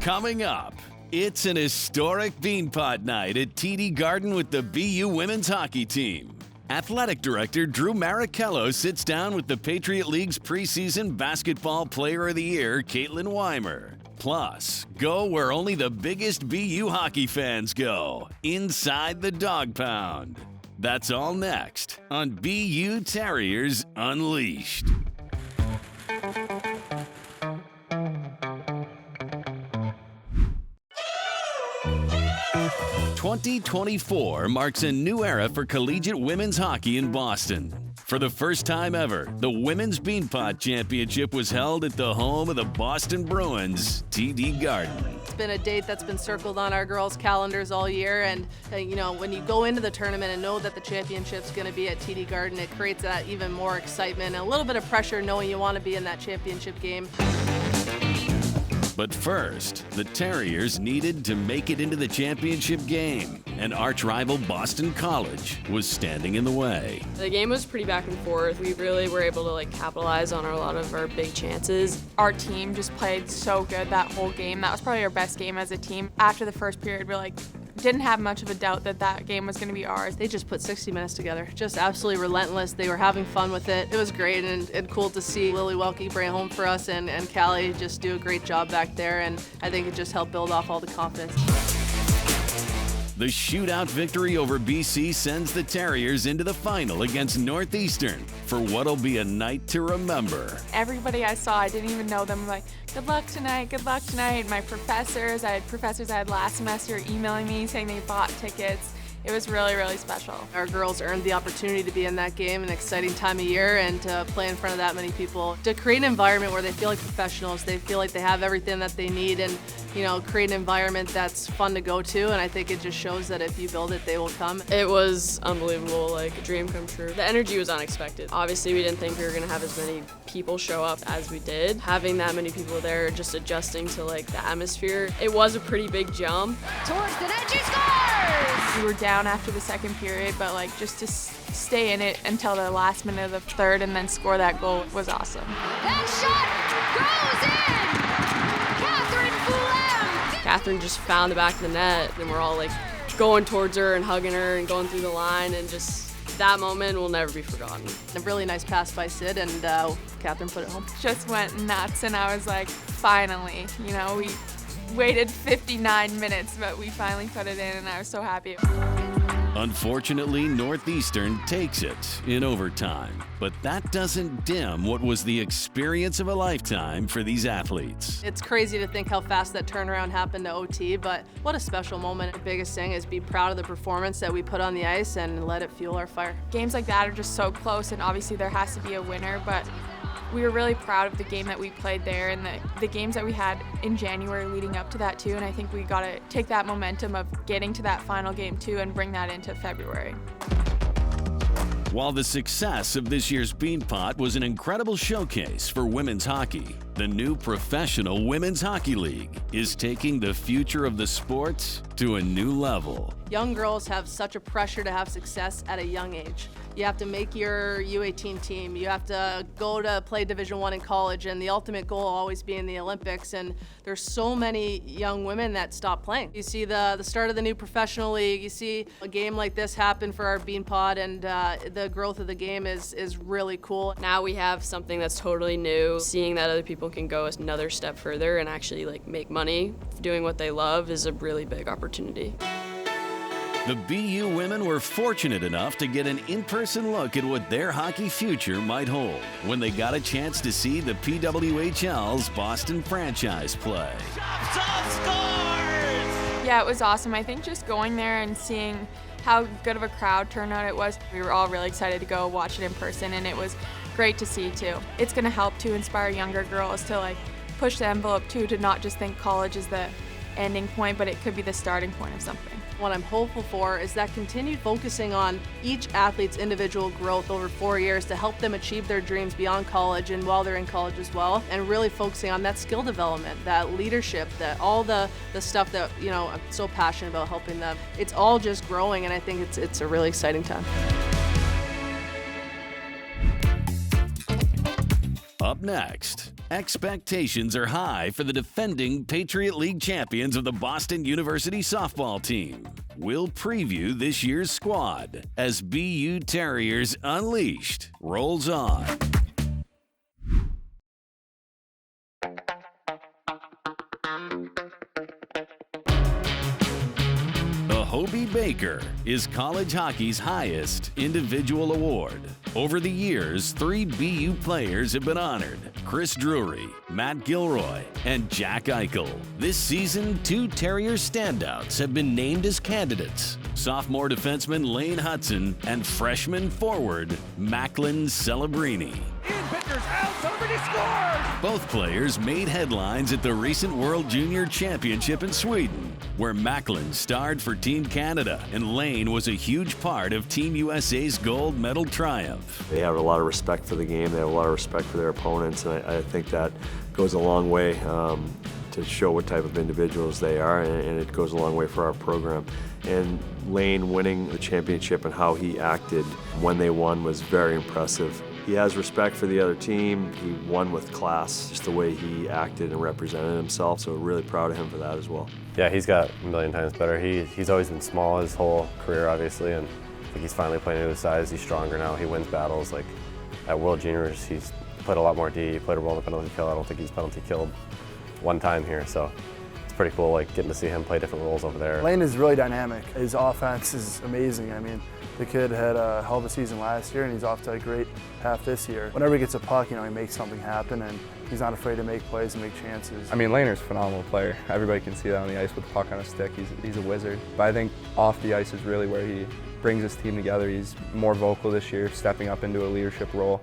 Coming up, it's an historic Beanpot night at TD Garden with the BU women's hockey team. Athletic Director Drew Marichello sits down with the Patriot League's preseason Basketball Player of the Year, Caitlin Weimer. Plus, go where only the biggest BU hockey fans go, inside the Dog Pound. That's all next on BU Terriers Unleashed. 2024 marks a new era for collegiate women's hockey in Boston. For the first time ever, the Women's Beanpot Championship was held at the home of the Boston Bruins, TD Garden. It's been a date that's been circled on our girls' calendars all year, and when you go into the tournament and know that the championship's going to be at TD Garden, it creates that even more excitement and a little bit of pressure knowing you want to be in that championship game. But first, the Terriers needed to make it into the championship game, and arch-rival Boston College was standing in the way. The game was pretty back and forth. We really were able to capitalize on a lot of our big chances. Our team just played so good that whole game. That was probably our best game as a team. After the first period, we didn't have much of a doubt that that game was going to be ours. They just put 60 minutes together, just absolutely relentless. They were having fun with it. It was great and cool to see Lily Welke bring it home for us and Callie just do a great job back there, and I think it just helped build off all the confidence. The shootout victory over BC sends the Terriers into the final against Northeastern for what'll be a night to remember. Everybody I saw, I didn't even know them, good luck tonight, good luck tonight. My professors, I had last semester emailing me saying they bought tickets. It was really, really special. Our girls earned the opportunity to be in that game, an exciting time of year, and to play in front of that many people. To create an environment where they feel like professionals, they feel like they have everything that they need, and create an environment that's fun to go to, and I think it just shows that if you build it, they will come. It was unbelievable, a dream come true. The energy was unexpected. Obviously, we didn't think we were going to have as many people show up as we did. Having that many people there, just adjusting to the atmosphere, it was a pretty big jump. Towards the net, she scores! We were down after the second period, but just to stay in it until the last minute of the third and then score that goal was awesome. That shot goes in! Catherine just found the back of the net, and we're all going towards her and hugging her and going through the line, and just that moment will never be forgotten. A really nice pass by Sid, and Catherine put it home. Just went nuts, and I was finally, we waited 59 minutes, but we finally put it in, and I was so happy. Unfortunately, Northeastern takes it in overtime, but that doesn't dim what was the experience of a lifetime for these athletes. It's crazy to think how fast that turnaround happened to OT, but what a special moment. The biggest thing is be proud of the performance that we put on the ice and let it fuel our fire. Games like that are just so close, and obviously there has to be a winner, but we were really proud of the game that we played there and the games that we had in January leading up to that too, and I think we got to take that momentum of getting to that final game too and bring that into February. While the success of this year's Beanpot was an incredible showcase for women's hockey, the new Professional Women's Hockey League is taking the future of the sport to a new level. Young girls have such a pressure to have success at a young age. You have to make your U18 team. You have to go to play Division I in college, and the ultimate goal always being the Olympics. And there's so many young women that stop playing. You see the start of the new professional league. You see a game like this happen for our Beanpot, and the growth of the game is really cool. Now we have something that's totally new. Seeing that other people can go another step further and actually make money doing what they love is a really big opportunity. The BU women were fortunate enough to get an in-person look at what their hockey future might hold when they got a chance to see the PWHL's Boston franchise play. Yeah, it was awesome. I think just going there and seeing how good of a crowd turnout it was, we were all really excited to go watch it in person, and it was great to see too. It's going to help to inspire younger girls to push the envelope too, to not just think college is the ending point, but it could be the starting point of something. What I'm hopeful for is that continued focusing on each athlete's individual growth over 4 years to help them achieve their dreams beyond college and while they're in college as well, and really focusing on that skill development, that leadership, that all the stuff that I'm so passionate about helping them. It's all just growing, and I think it's a really exciting time. Up next, expectations are high for the defending Patriot League champions of the Boston University softball team. We'll preview this year's squad as BU Terriers Unleashed rolls on. The Hobie Baker is college hockey's highest individual award. Over the years, 3 BU players have been honored: Chris Drury, Matt Gilroy, and Jack Eichel. This season, 2 Terrier standouts have been named as candidates: sophomore defenseman Lane Hudson and freshman forward Macklin Celebrini. Pitchers out, Celebrini scores! Both players made headlines at the recent World Junior Championship in Sweden, where Macklin starred for Team Canada and Lane was a huge part of Team USA's gold medal triumph. They have a lot of respect for the game. They have a lot of respect for their opponents, and I think that goes a long way to show what type of individuals they are, and it goes a long way for our program. And Lane winning the championship and how he acted when they won was very impressive. He has respect for the other team. He won with class, just the way he acted and represented himself, so really proud of him for that as well. Yeah, he's got a million times better. He's always been small his whole career, obviously, and I think he's finally playing to his size. He's stronger now. He wins battles. Like at World Juniors, he's played a lot more D. He played a role in the penalty kill. I don't think he's penalty killed one time here, so it's pretty cool, like getting to see him play different roles over there. Lane is really dynamic. His offense is amazing. I mean, the kid had a hell of a season last year, and he's off to a great half this year. Whenever he gets a puck, he makes something happen, and he's not afraid to make plays and make chances. I mean, Laner's a phenomenal player. Everybody can see that on the ice with the puck on his stick. He's a wizard. But I think off the ice is really where he brings his team together. He's more vocal this year, stepping up into a leadership role.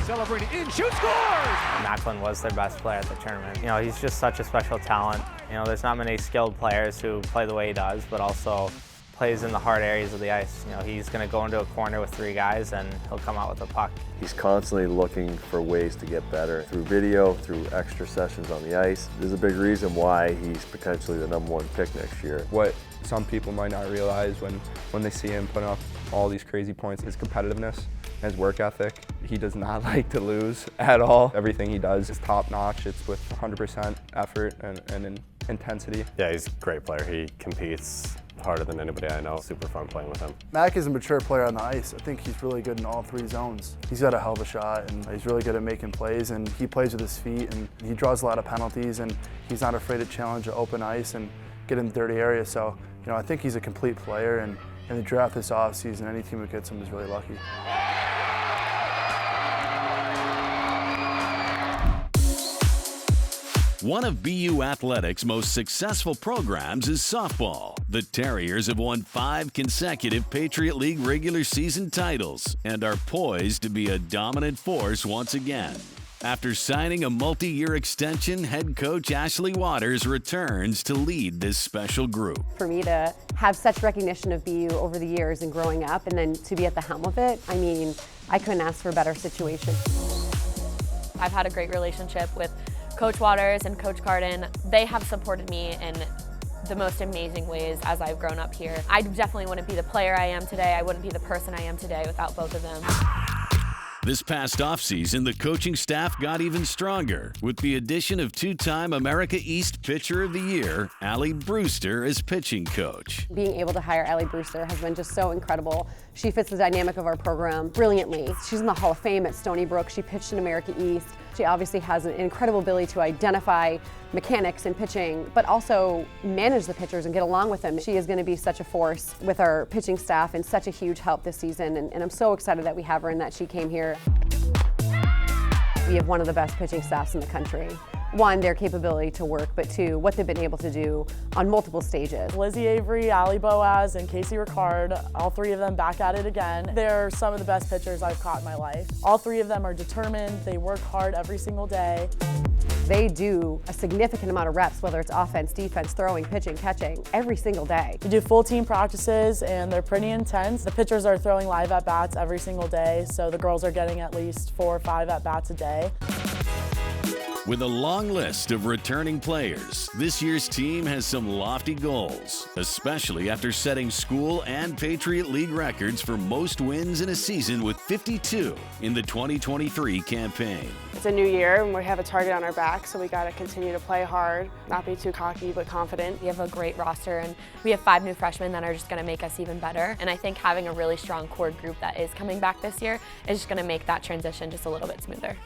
Celebrating in, shoot, scores! Macklin was their best player at the tournament. He's just such a special talent. There's not many skilled players who play the way he does, but also plays in the hard areas of the ice. He's going to go into a corner with 3 guys and he'll come out with a puck. He's constantly looking for ways to get better through video, through extra sessions on the ice. There's a big reason why he's potentially the #1 pick next year. What some people might not realize when they see him putting up all these crazy points, his competitiveness and his work ethic. He does not like to lose at all. Everything he does is top notch. It's with 100% effort and intensity. Yeah, he's a great player. He competes harder than anybody I know. Super fun playing with him. Mac is a mature player on the ice. I think he's really good in all 3 zones. He's got a hell of a shot, and he's really good at making plays, and he plays with his feet, and he draws a lot of penalties, and he's not afraid to challenge an open ice and get in the dirty area. So, I think he's a complete player, and in the draft this offseason, any team who gets him is really lucky. One of BU Athletics' most successful programs is softball. The Terriers have won 5 consecutive Patriot League regular season titles and are poised to be a dominant force once again. After signing a multi-year extension, head coach Ashley Waters returns to lead this special group. For me to have such recognition of BU over the years and growing up, and then to be at the helm of it, I mean, I couldn't ask for a better situation. I've had a great relationship with Coach Waters and Coach Carden. They have supported me in the most amazing ways as I've grown up here. I definitely wouldn't be the player I am today. I wouldn't be the person I am today without both of them. This past offseason, the coaching staff got even stronger with the addition of 2-time America East Pitcher of the Year, Allie Brewster, as pitching coach. Being able to hire Allie Brewster has been just so incredible. She fits the dynamic of our program brilliantly. She's in the Hall of Fame at Stony Brook. She pitched in America East. She obviously has an incredible ability to identify mechanics in pitching, but also manage the pitchers and get along with them. She is going to be such a force with our pitching staff and such a huge help this season, and I'm so excited that we have her and that she came here. We have one of the best pitching staffs in the country. One, their capability to work, but 2, what they've been able to do on multiple stages. Lizzie Avery, Allie Boaz, and Casey Ricard, all 3 of them back at it again. They're some of the best pitchers I've caught in my life. All 3 of them are determined. They work hard every single day. They do a significant amount of reps, whether it's offense, defense, throwing, pitching, catching, every single day. We do full team practices, and they're pretty intense. The pitchers are throwing live at-bats every single day, so the girls are getting at least 4 or 5 at-bats a day. With a long list of returning players, this year's team has some lofty goals, especially after setting school and Patriot League records for most wins in a season with 52 in the 2023 campaign. It's a new year and we have a target on our back, so we got to continue to play hard, not be too cocky but confident. We have a great roster and we have 5 new freshmen that are just going to make us even better. And I think having a really strong core group that is coming back this year is just going to make that transition just a little bit smoother.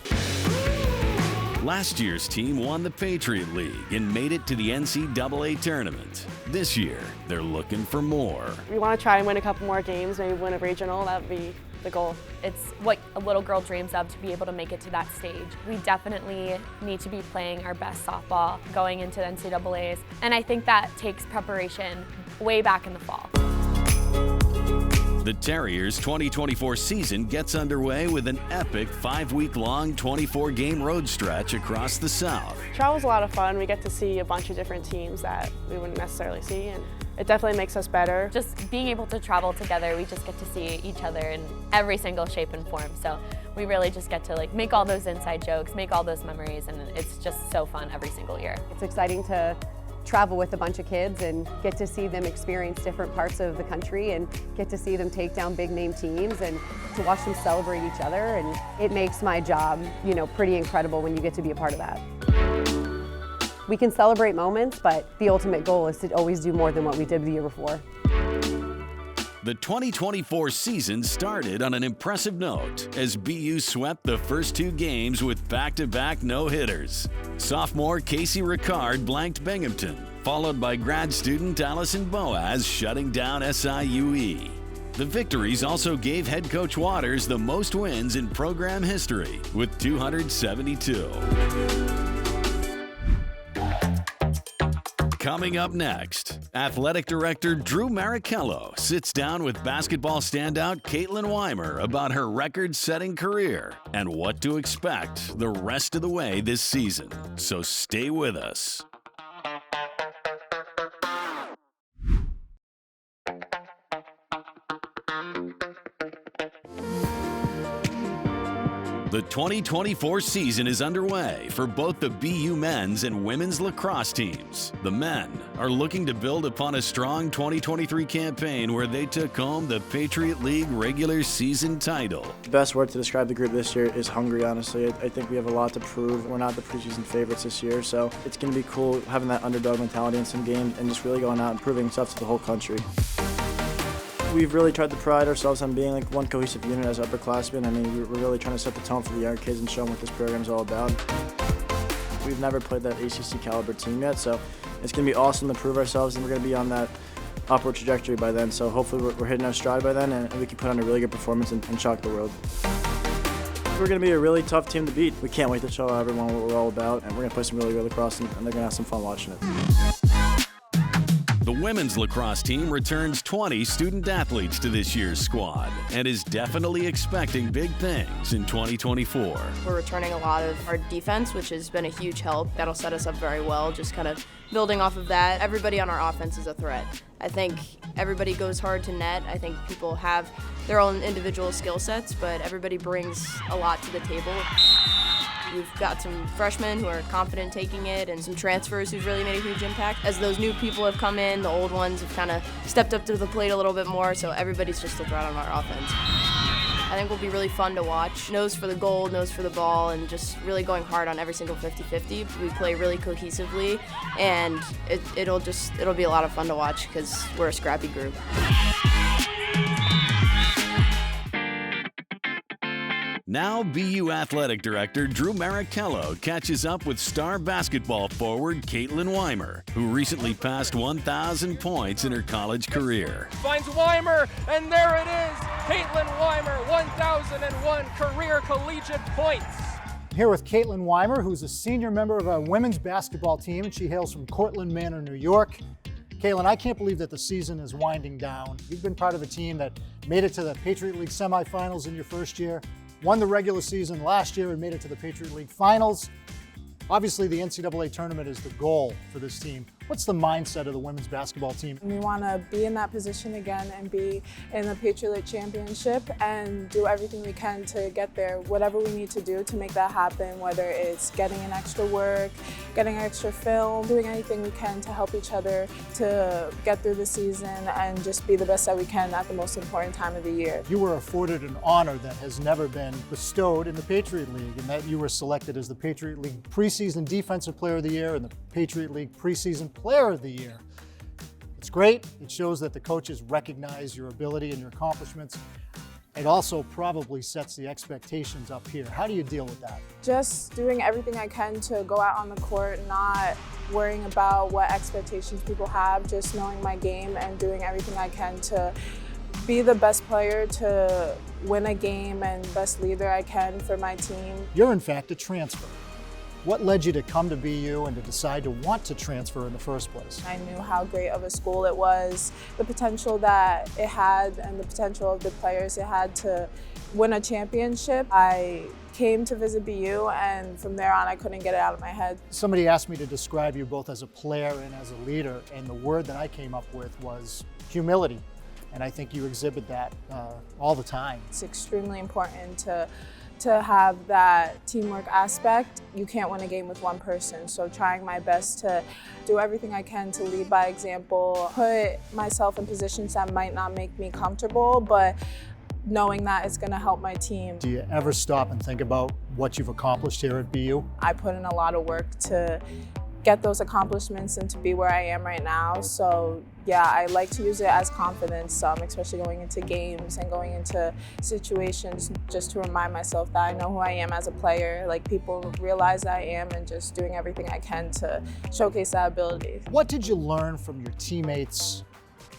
Last year's team won the Patriot League and made it to the NCAA tournament. This year, they're looking for more. We want to try and win a couple more games, maybe win a regional. That would be the goal. It's what a little girl dreams of, to be able to make it to that stage. We definitely need to be playing our best softball going into the NCAAs, and I think that takes preparation way back in the fall. The Terriers' 2024 season gets underway with an epic 5-week-long 24-game road stretch across the South. Travel's a lot of fun. We get to see a bunch of different teams that we wouldn't necessarily see, and it definitely makes us better. Just being able to travel together, we just get to see each other in every single shape and form. So we really just get to make all those inside jokes, make all those memories, and it's just so fun every single year. It's exciting to travel with a bunch of kids and get to see them experience different parts of the country and get to see them take down big name teams and to watch them celebrate each other, and it makes my job, pretty incredible when you get to be a part of that. We can celebrate moments, but the ultimate goal is to always do more than what we did the year before. The 2024 season started on an impressive note as BU swept the first 2 games with back-to-back no-hitters. Sophomore Casey Ricard blanked Binghamton, followed by grad student Allison Boaz shutting down SIUE. The victories also gave head coach Waters the most wins in program history with 272. Coming up next, Athletic Director Drew Marichello sits down with basketball standout Caitlin Weimer about her record-setting career and what to expect the rest of the way this season. So stay with us. The 2024 season is underway for both the BU men's and women's lacrosse teams. The men are looking to build upon a strong 2023 campaign where they took home the Patriot League regular season title. The best word to describe the group this year is hungry, honestly. I think we have a lot to prove. We're not the preseason favorites this year, so it's going to be cool having that underdog mentality in some games and just really going out and proving stuff to the whole country. We've really tried to pride ourselves on being one cohesive unit as upperclassmen. I mean, we're really trying to set the tone for the young kids and show them what this program is all about. We've never played that ACC caliber team yet, so it's going to be awesome to prove ourselves, and we're going to be on that upward trajectory by then. So hopefully we're hitting our stride by then, and we can put on a really good performance and shock the world. We're going to be a really tough team to beat. We can't wait to show everyone what we're all about, and we're going to play some really good lacrosse, and they're going to have some fun watching it. The women's lacrosse team returns 20 student athletes to this year's squad and is definitely expecting big things in 2024. We're returning a lot of our defense, which has been a huge help. That'll set us up very well, just kind of building off of that. Everybody on our offense is a threat. I think everybody goes hard to net. I think people have their own individual skill sets, but everybody brings a lot to the table. We've got some freshmen who are confident taking it and some transfers who've really made a huge impact. As those new people have come in, the old ones have kind of stepped up to the plate a little bit more, so everybody's just a threat on our offense. I think will be really fun to watch. Nose for the goal, nose for the ball, and just really going hard on every single 50-50. We play really cohesively, and it'll be a lot of fun to watch because we're a scrappy group. Now BU Athletic Director Drew Marichello catches up with star basketball forward Caitlin Weimer, who recently passed 1,000 points in her college career. Finds Weimer, and there it is. Caitlin Weimer, 1,001 career collegiate points. I'm here with Caitlin Weimer, who's a senior member of our women's basketball team, and she hails from Cortland Manor, New York. Caitlin, I can't believe that the season is winding down. You've been part of a team that made it to the Patriot League semifinals in your first year, won the regular season last year and made it to the Patriot League finals. Obviously, the NCAA tournament is the goal for this team. What's the mindset of the women's basketball team? We want to be in that position again and be in the Patriot League Championship and do everything we can to get there. Whatever we need to do to make that happen, whether it's getting in extra work, getting extra film, doing anything we can to help each other to get through the season and just be the best that we can at the most important time of the year. You were afforded an honor that has never been bestowed in the Patriot League, and that you were selected as the Patriot League Preseason Defensive Player of the Year and the Patriot League Preseason Player of the Year. It's great. It shows that the coaches recognize your ability and your accomplishments. It also probably sets the expectations up here. How do you deal with that? Just doing everything I can to go out on the court, not worrying about what expectations people have, just knowing my game and doing everything I can to be the best player, to win a game, and best leader I can for my team. You're in fact a transfer. What led you to come to BU and to decide to want to transfer in the first place? I knew how great of a school it was, the potential that it had, and the potential of the players it had to win a championship. I came to visit BU, and from there on I couldn't get it out of my head. Somebody asked me to describe you both as a player and as a leader, and the word that I came up with was humility. And I think you exhibit that all the time. It's extremely important to have that teamwork aspect. You can't win a game with one person, so trying my best to do everything I can to lead by example, put myself in positions that might not make me comfortable, but knowing that it's going to help my team. Do you ever stop and think about what you've accomplished here at BU? I put in a lot of work to get those accomplishments and to be where I am right now. So yeah, I like to use it as confidence, especially going into games and going into situations, just to remind myself that I know who I am as a player. Like, people realize I am, and just doing everything I can to showcase that ability. What did you learn from your teammates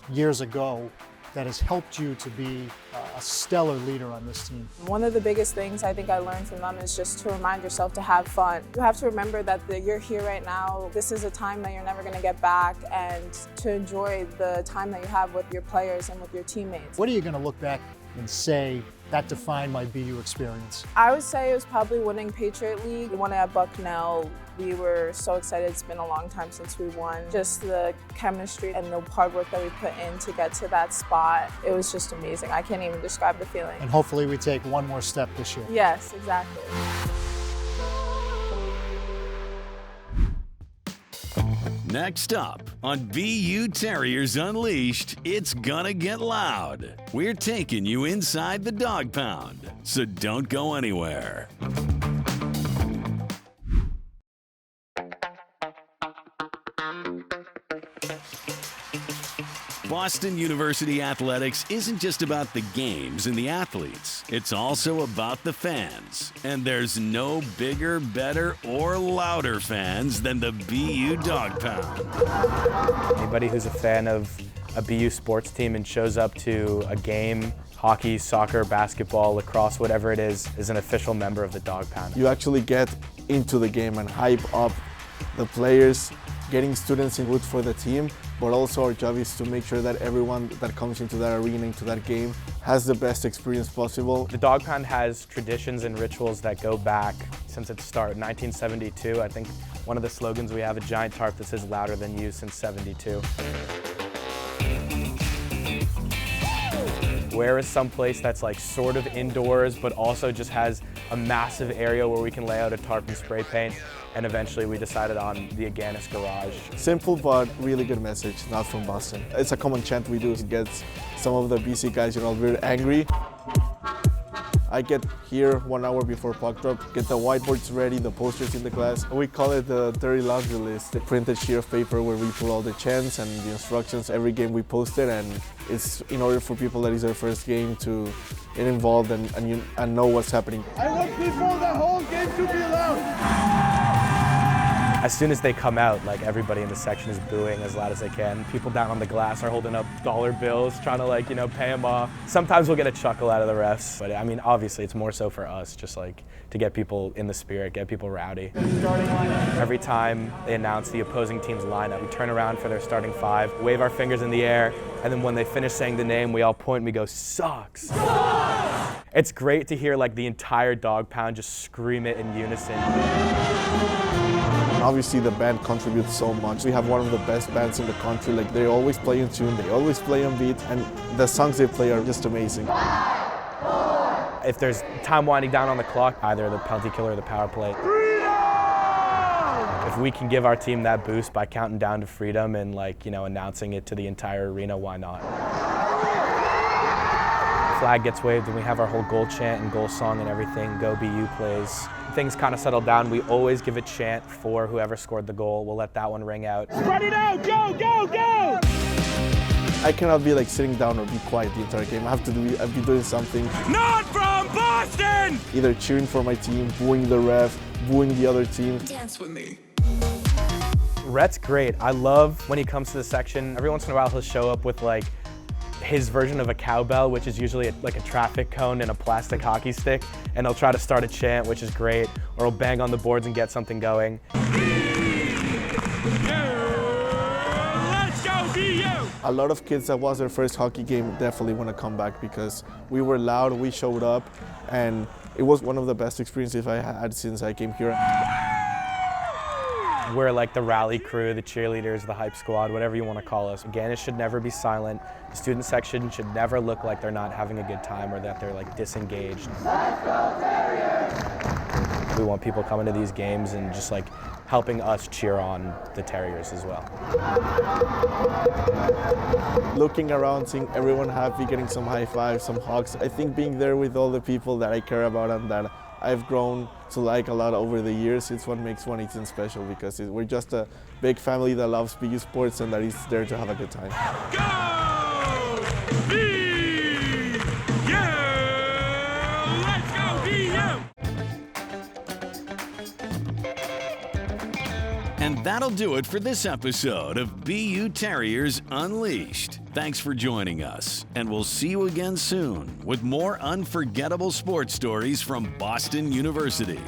years ago that has helped you to be a stellar leader on this team? One of the biggest things I think I learned from them is just to remind yourself to have fun. You have to remember that you're here right now. This is a time that you're never going to get back, and to enjoy the time that you have with your players and with your teammates. What are you going to look back and say that defined my BU experience? I would say it was probably winning Patriot League. We won it at Bucknell. We were so excited. It's been a long time since we won. Just the chemistry and the hard work that we put in to get to that spot, it was just amazing. I can't even describe the feeling. And hopefully we take one more step this year. Yes, exactly. Next up on BU Terriers Unleashed, it's gonna get loud. We're taking you inside the dog pound, so don't go anywhere. Boston University athletics isn't just about the games and the athletes. It's also about the fans. And there's no bigger, better, or louder fans than the BU Dog Pound. Anybody who's a fan of a BU sports team and shows up to a game, hockey, soccer, basketball, lacrosse, whatever it is an official member of the Dog Pound. You actually get into the game and hype up the players, getting students in good for the team, but also our job is to make sure that everyone that comes into that arena, into that game, has the best experience possible. The Dog Pound has traditions and rituals that go back since its start, 1972. I think one of the slogans we have, a giant tarp that says louder than you since '72. Where is some place that's like sort of indoors, but also just has a massive area where we can lay out a tarp and spray paint, and eventually we decided on the Aganis Garage. Simple but really good message, not from Boston. It's a common chant we do. It gets some of the BC guys, very angry. I get here 1 hour before puck drop, get the whiteboards ready, the posters in the class. We call it the Terry laundry list, the printed sheet of paper where we put all the chants and the instructions. Every game we post it, and it's in order for people that is their first game to get involved and know what's happening. I want people the whole game to be loud. As soon as they come out, like, everybody in the section is booing as loud as they can. People down on the glass are holding up dollar bills, trying to pay them off. Sometimes we'll get a chuckle out of the refs, but I mean, obviously it's more so for us, just to get people in the spirit, get people rowdy. Every time they announce the opposing team's lineup, we turn around for their starting five, wave our fingers in the air, and then when they finish saying the name, we all point and we go, "Sucks!" It's great to hear the entire Dog Pound just scream it in unison. Obviously the band contributes so much. We have one of the best bands in the country. Like, they always play in tune, they always play on beat, and the songs they play are just amazing. If there's time winding down on the clock, either the penalty killer or the power play. If we can give our team that boost by counting down to freedom and announcing it to the entire arena, why not? Flag gets waved and we have our whole goal chant and goal song and everything. Go BU plays. Things kind of settle down. We always give a chant for whoever scored the goal. We'll let that one ring out. Spread it out, go, go, go! I cannot be sitting down or be quiet the entire game. I have to be doing something. Not from Boston! Either cheering for my team, booing the ref, booing the other team. Dance with me. Rhett's great. I love when he comes to the section. Every once in a while he'll show up with his version of a cowbell, which is usually a traffic cone and a plastic hockey stick, and he'll try to start a chant, which is great, or he'll bang on the boards and get something going. Let's go BU! A lot of kids that was their first hockey game definitely want to come back because we were loud, we showed up, and it was one of the best experiences I had since I came here. We're like the rally crew, the cheerleaders, the hype squad, whatever you want to call us. Again, it should never be silent. The student section should never look like they're not having a good time or that they're disengaged. Let's go Terriers! We want people coming to these games and just helping us cheer on the Terriers as well. Looking around, seeing everyone happy, getting some high fives, some hugs. I think being there with all the people that I care about and that I've grown to like a lot over the years, it's what makes 118 special because we're just a big family that loves BU sports and that is there to have a good time. Go! BU! Let's go BU! And that'll do it for this episode of BU Terriers Unleashed. Thanks for joining us, and we'll see you again soon with more unforgettable sports stories from Boston University.